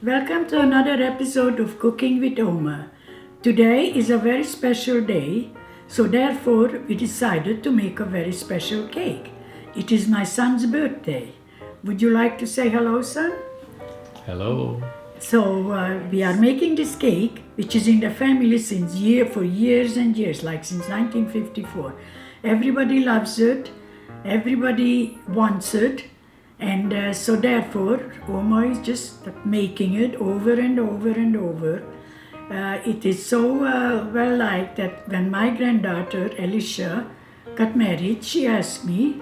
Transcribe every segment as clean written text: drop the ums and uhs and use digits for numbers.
Welcome to another episode of Cooking with Oma. Today is a very special day, so therefore we decided to make a very special cake. It is my son's birthday. Would you like to say hello, son? Hello. So we are making this cake, which is in the family for years and years, like since 1954. Everybody loves it, everybody wants it, and so therefore Oma is just making it over and over and over. It is so well liked that when my granddaughter Alicia got married, she asked me,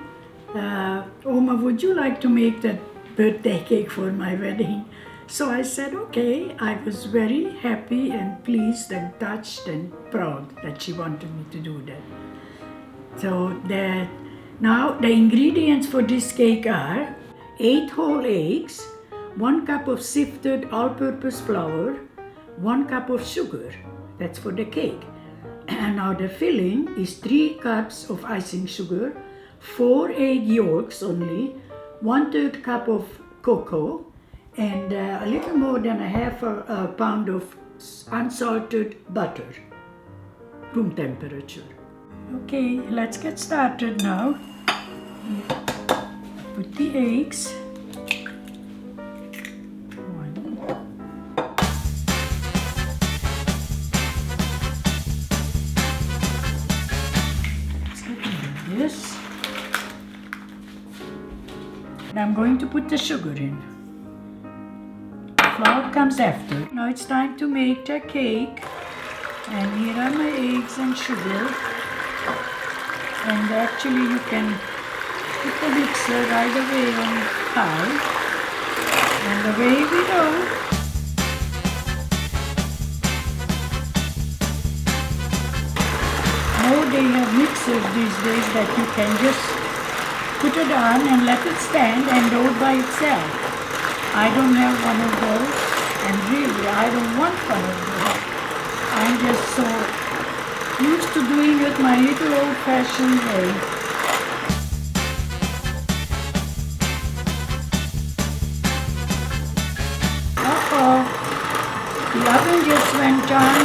Oma, would you like to make that birthday cake for my wedding? So I said, okay. I was very happy and pleased and touched and proud that she wanted me to do that. So now the ingredients for this cake are 8 whole eggs, 1 cup of sifted all-purpose flour, 1 cup of sugar. That's for the cake. And now the filling is 3 cups of icing sugar, 4 egg yolks only, 1/3 cup of cocoa, and a little more than a half a pound of unsalted butter, room temperature. Okay, let's get started now. Put the eggs. This. And I'm going to put the sugar in. The flour comes after. Now it's time to make the cake. And here are my eggs and sugar. And actually you can put the mixer right away on high. And away we go. Now they have mixers these days that you can just put it on and let it stand and do it by itself. I don't have one of those, and really I don't want one of those. I'm just so used to doing it my little old-fashioned way. Uh-oh, the oven just went on.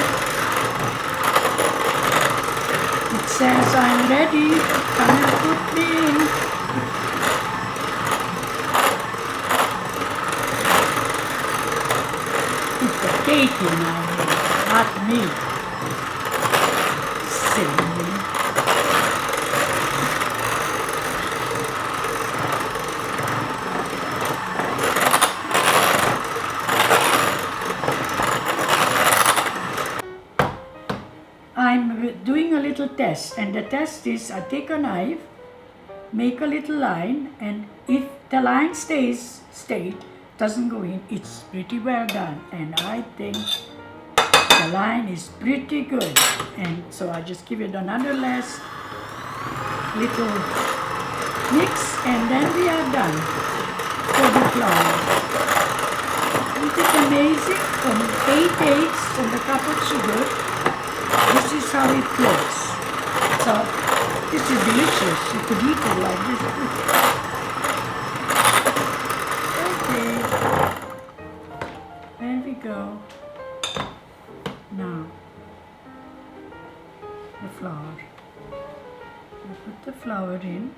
It says I'm ready. Come and put me in. Put the cake in my hand, not me. Silly. I'm doing a little test, and the test is I take a knife, make a little line, and if the line stays straight, doesn't go in, it's pretty well done. And I think the line is pretty good. And so I just give it another last little mix, and then we are done for the flour. Isn't it amazing? From 8 eggs and a cup of sugar, this is how it looks. So this is delicious. You could eat it like this. Okay. There we go. Now the flour. You put the flour in.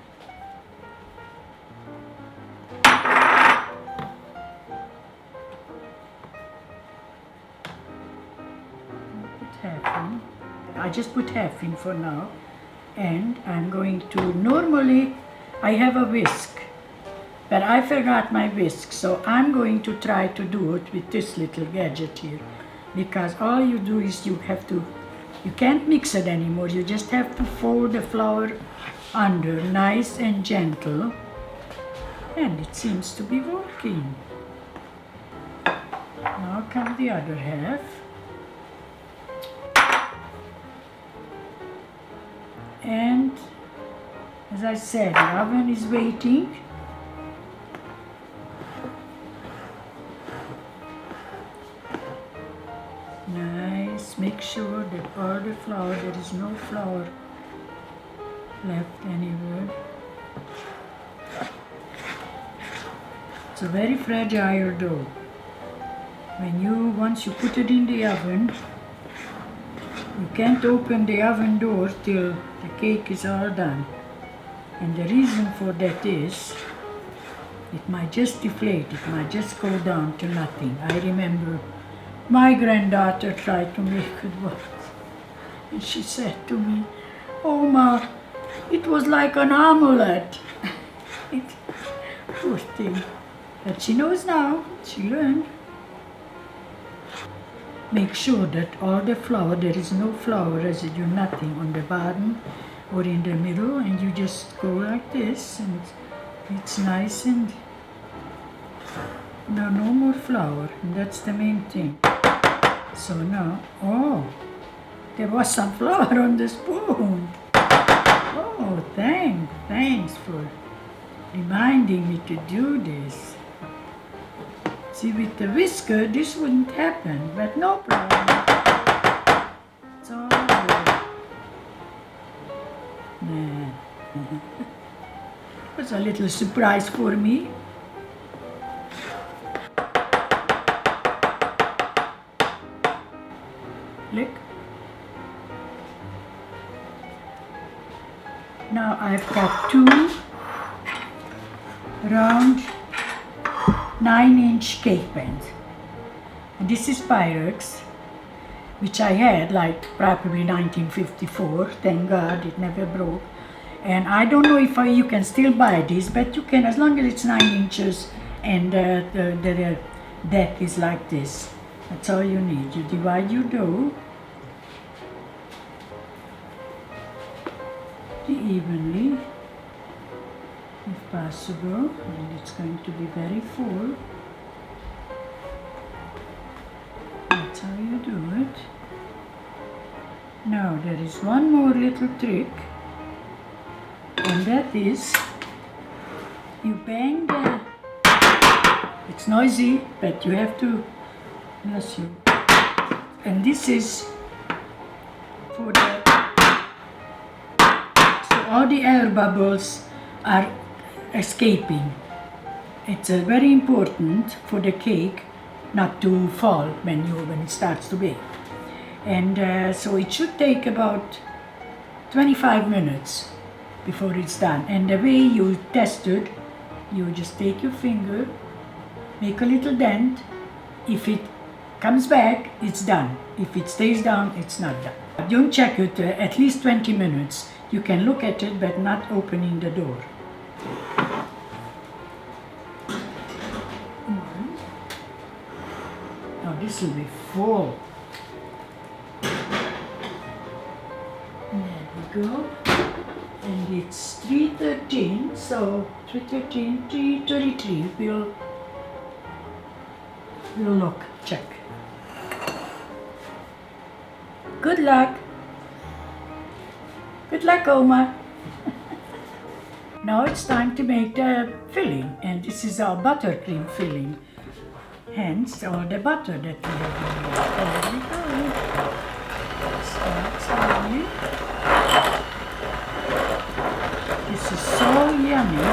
Half in. I just put half in for now, and I'm going to, normally I have a whisk, but I forgot my whisk, so I'm going to try to do it with this little gadget here, because all you do is you can't mix it anymore, you just have to fold the flour under nice and gentle, and it seems to be working. Now come the other half. And as I said, the oven is waiting. Nice. Make sure that all the flour, there is no flour left anywhere. It's a very fragile dough. Once you put it in the oven, you can't open the oven door till the cake is all done. And the reason for that is, it might just deflate, it might just go down to nothing. I remember my granddaughter tried to make it once, and she said to me, "Oh Ma, it was like an omelette." Poor thing. But she knows now, she learned. Make sure that all the flour, there is no flour residue, nothing on the bottom or in the middle, and you just go like this, and it's nice, and no more flour, and that's the main thing. So now, oh, there was some flour on the spoon. Oh, thanks for reminding me to do this. See, with the whisker, this wouldn't happen, but no problem. It's all good. It was a little surprise for me. Look. Now I've got 2 round 9-inch cake pans. And this is Pyrex, which I had like probably 1954. Thank God it never broke. And I don't know if you can still buy this, but you can, as long as it's 9 inches and the deck is like this. That's all you need. You divide your dough evenly, if possible, and it's going to be very full. That's how you do it. Now there is one more little trick, and that is you bang the, it's noisy, but you have to, bless you, and this is for the, so all the air bubbles are escaping. It's very important for the cake not to fall when it starts to bake. And so it should take about 25 minutes before it's done. And the way you test it, you just take your finger, make a little dent. If it comes back, it's done. If it stays down, it's not done. Don't check it at least 20 minutes. You can look at it, but not opening the door. Now this will be full. There we go. And it's 3:13, so 3:13, 3:33. We'll look, check. Good luck. Good luck, Oma. Now it's time to make the filling, and this is our buttercream filling. Hence all the butter that we have in here. There we go. Start slowly. This is so yummy.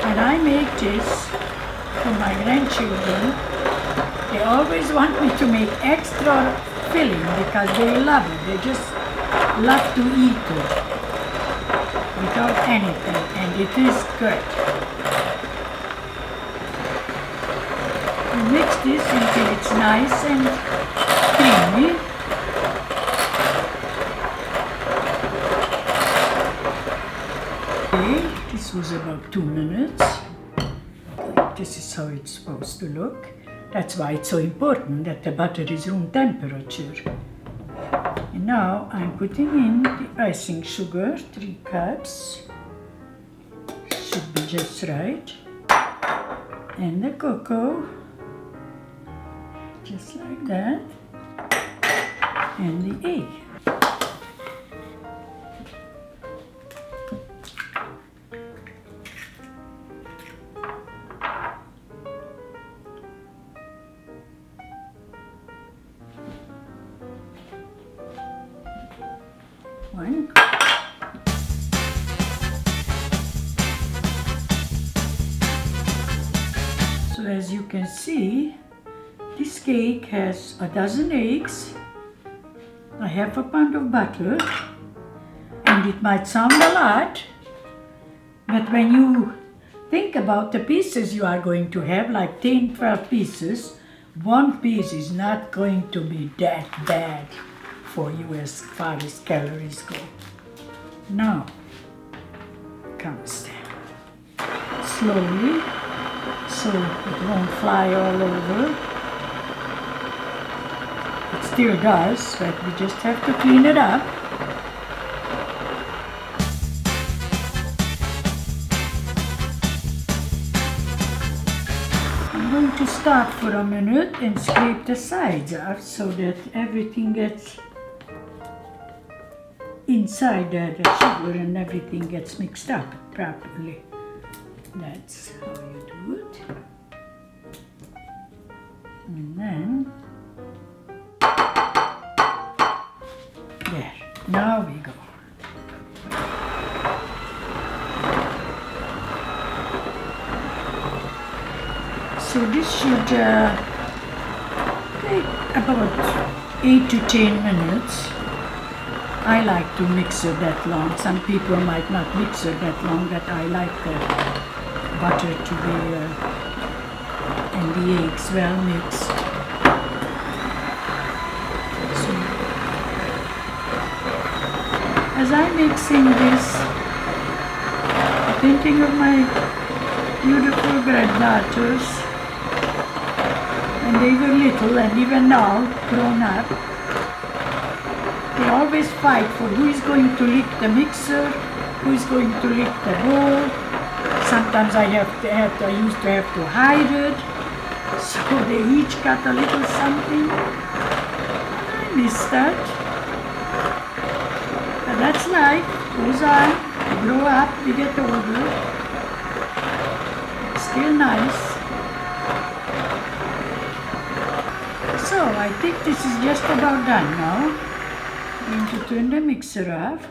When I make this for my grandchildren, they always want me to make extra filling because they love it. They just love to eat it without anything, and it is good. You mix this until it's nice and creamy. Okay, this was about 2 minutes. This is how it's supposed to look. That's why it's so important that the butter is room temperature. And now I'm putting in the icing sugar, 3 cups. Should be just right. And the cocoa, just like that. And the egg. One. as you can see, this cake has a dozen eggs, a half a pound of butter, and it might sound a lot, but when you think about the pieces you are going to have, like 10, 12 pieces, one piece is not going to be that bad for you as far as calories go. Now, comes slowly, so it won't fly all over. It still does, but we just have to clean it up. I'm going to stop for a minute and scrape the sides off so that everything gets inside the sugar and everything gets mixed up properly. That's how you do it. And then, there, now we go. So this should take about 8 to 10 minutes. I like to mix it that long. Some people might not mix it that long, but I like the butter to be and the eggs well mixed. So, as I'm mixing this, I'm thinking of my beautiful granddaughters, when they were little and even now grown up. They always fight for who is going to lick the mixer, who is going to lick the bowl. Sometimes I used to have to hide it, so they each got a little something. I miss that. But that's life, goes on. We grow up, we get older. It's still nice. So I think this is just about done now. I'm going to turn the mixer off,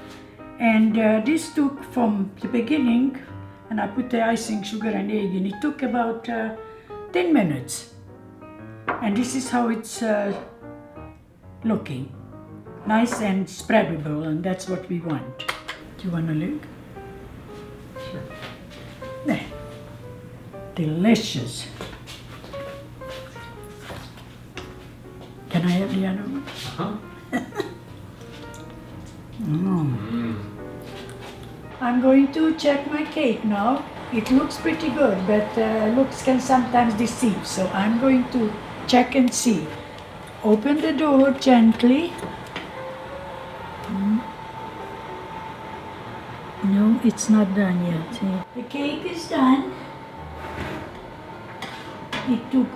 and this took from the beginning, and I put the icing sugar and egg in, it took about 10 minutes, and this is how it's looking, nice and spreadable, and that's what we want. Do you want to look? Sure. There. Delicious. Can I have the other one? Huh? I'm going to check my cake now. It looks pretty good, but looks can sometimes deceive. So I'm going to check and see. Open the door gently. No, it's not done yet. See? The cake is done. It took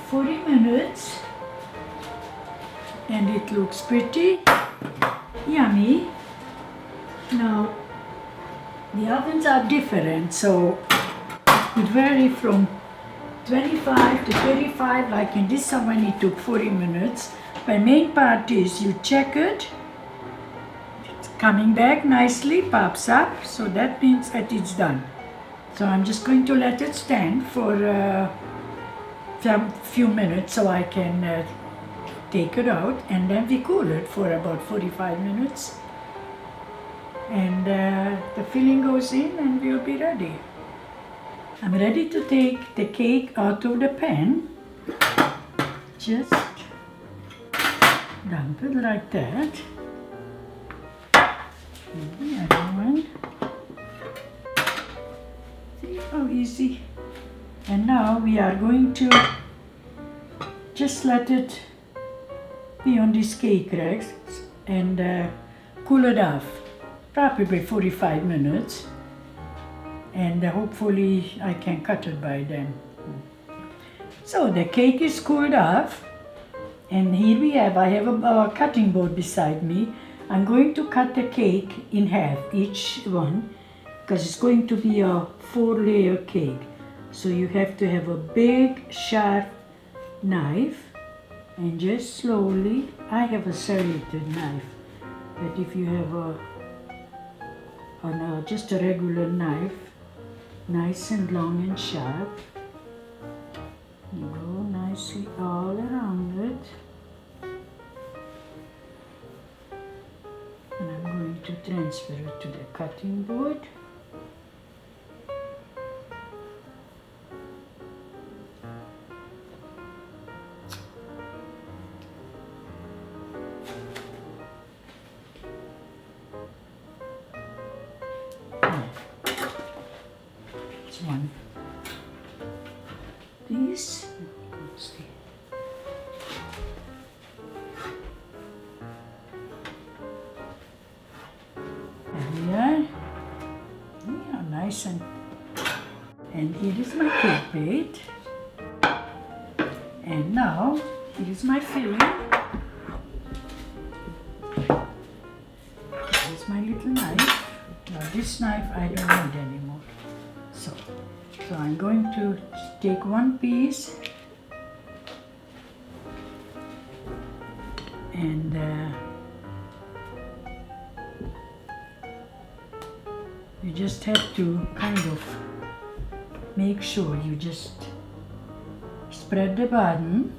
40 minutes. And it looks pretty yummy. Now, the ovens are different, so it varies from 25 to 35, like in this one it took 40 minutes. The main part is you check it, it's coming back nicely, pops up, so that means that it's done. So I'm just going to let it stand for a few minutes so I can take it out, and then we cool it for about 45 minutes. And the filling goes in and we'll be ready. I'm ready to take the cake out of the pan. Just dump it like that. And the other one. See how easy. And now we are going to just let it be on these cake racks and cool it off. Probably 45 minutes, and hopefully I can cut it by then. So the cake is cooled off, and here we have, I have a cutting board beside me. I'm going to cut the cake in half, each one, because it's going to be a 4-layer cake. So you have to have a big, sharp knife, and just slowly, I have a serrated knife, but if you have just a regular knife, nice and long and sharp, Go nicely all around it. And I'm going to transfer it to the cutting board. It's one. These. Let's see. There we are. Yeah, nice and here is my cake plate. And now here is my filling. This is my little knife. Now this knife I don't need anymore. So I'm going to take one piece and you just have to kind of make sure you just spread the bottom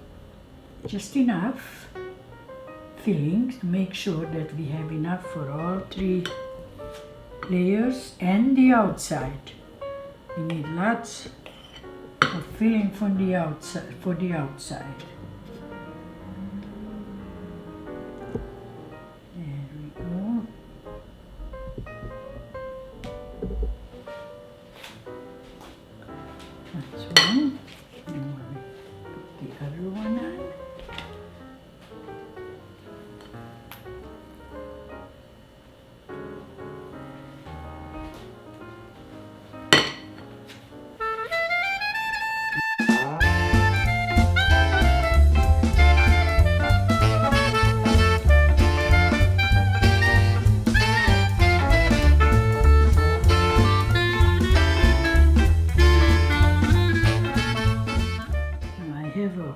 just enough filling to make sure that we have enough for all 3 layers and the outside. We need lots of filling from the outside for the outside. There we go. That's one. And we'll put the other one on.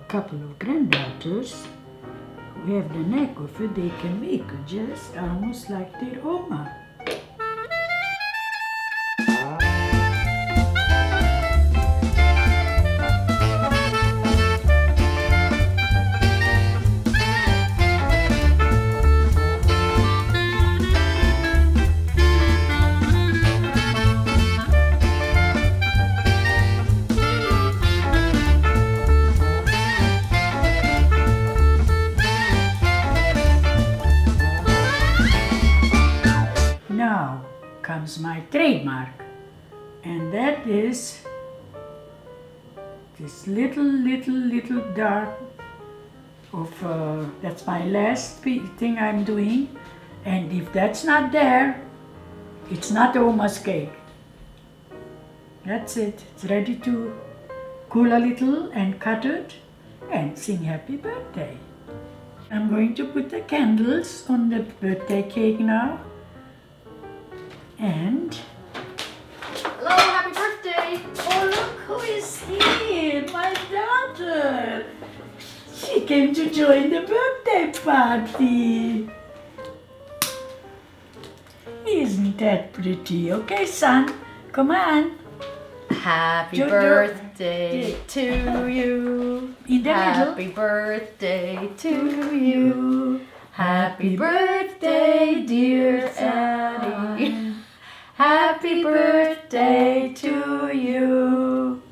Couple of granddaughters who have the knack of it, they can make it just almost like their oma. Now comes my trademark, and that is this little dot of, that's my last thing I'm doing, and if that's not there, it's not Oma's cake. That's it, it's ready to cool a little and cut it and sing happy birthday. I'm going to put the candles on the birthday cake now. And hello, happy birthday! oh, look who is here, my daughter. She came to join the birthday party. Isn't that pretty? Okay, son, come on. Happy Jojo. birthday to you. In the Happy birthday to you. Happy birthday, dear Addie. Happy birthday to you.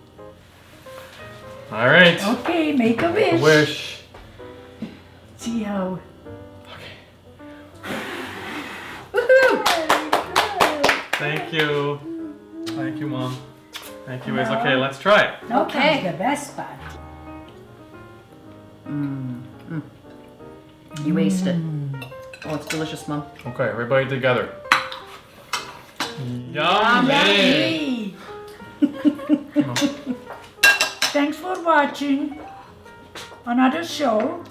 All right. Okay, make a wish. Wish. See how. Okay. Woohoo! Thank you. Thank you, Mom. Thank you, Wiz. Okay, let's try it. Now Okay. comes the best part. You waste it. Oh, it's delicious, Mom. Okay, everybody together. Yummy. Yummy. Thanks for watching another show.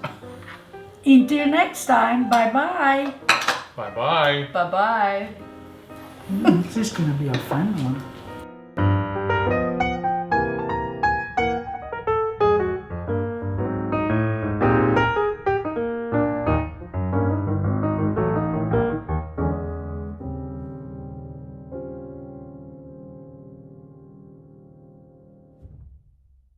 Until next time, bye-bye. Bye-bye. Bye-bye. This is gonna be a fun one.